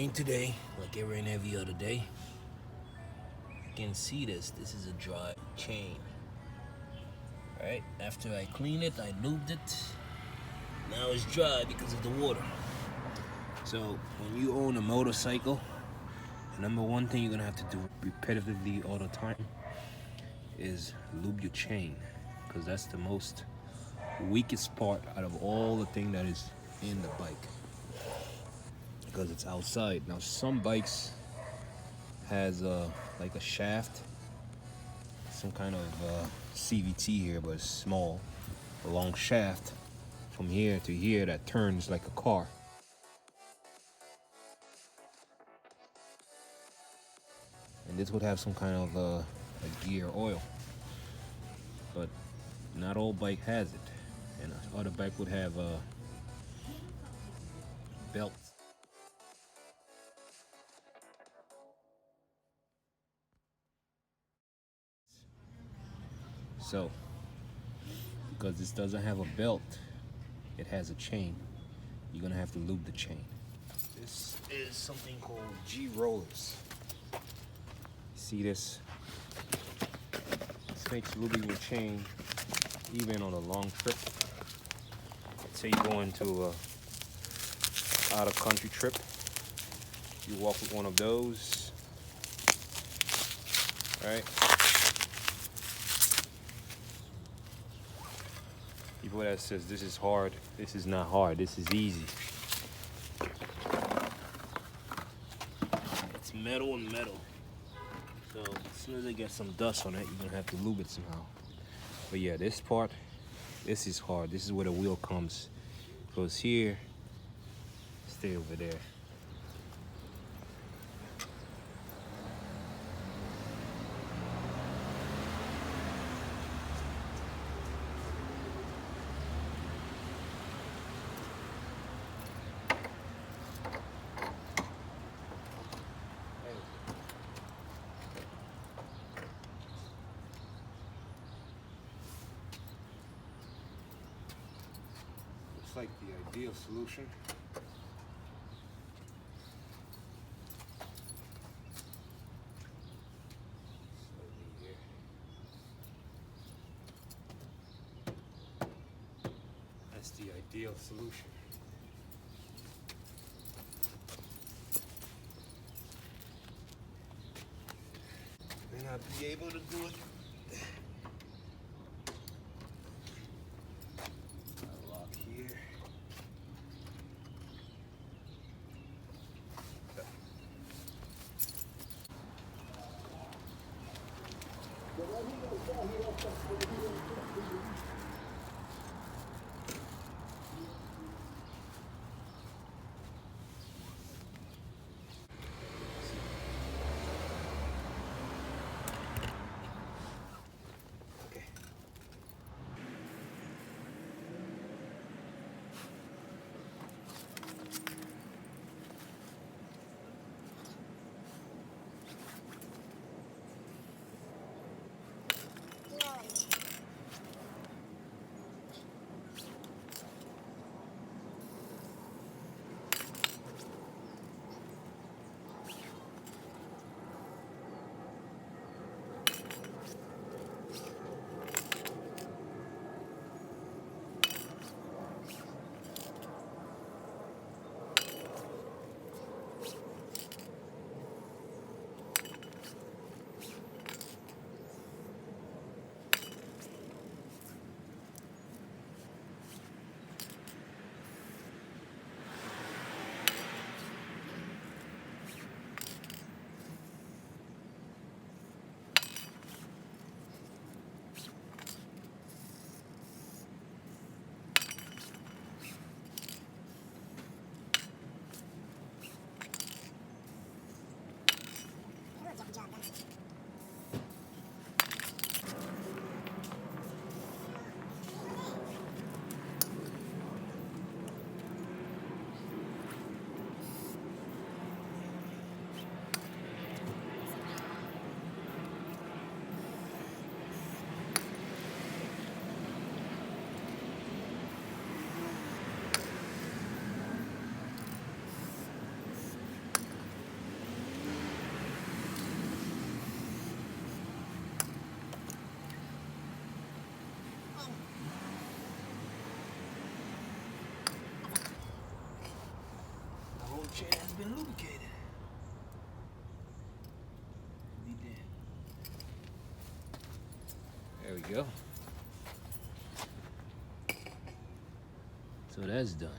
rain today, like it rained every other day. You can see this is a dry chain. Alright, after I cleaned it, I lubed it. Now it's dry because of the water. So when you own a motorcycle, the number one thing you're gonna have to do repetitively all the time is lube your chain, because that's the most weakest part out of all the thing that is in the bike, because it's outside. Now some bikes has like a shaft, some kind of CVT here, but it's small, a long shaft from here to here that turns like a car. And this would have some kind of a gear oil, but not all bike has it. And other bike would have a belt. So, because this doesn't have a belt, it has a chain. You're gonna have to lube the chain. This is something called G rollers. See this? This makes lubing your chain even on a long trip. Let's say you go into a out of country trip. You walk with one of those, right? People that says this is hard, this is not hard, this is easy. It's metal and metal. So as soon as they get some dust on it, you're gonna have to lube it somehow. But yeah, this part, this is hard. This is where the wheel comes. Goes here, stay over there. Looks like the ideal solution. That's the ideal solution. May not be able to do it. Lock here. There we go. So that's done.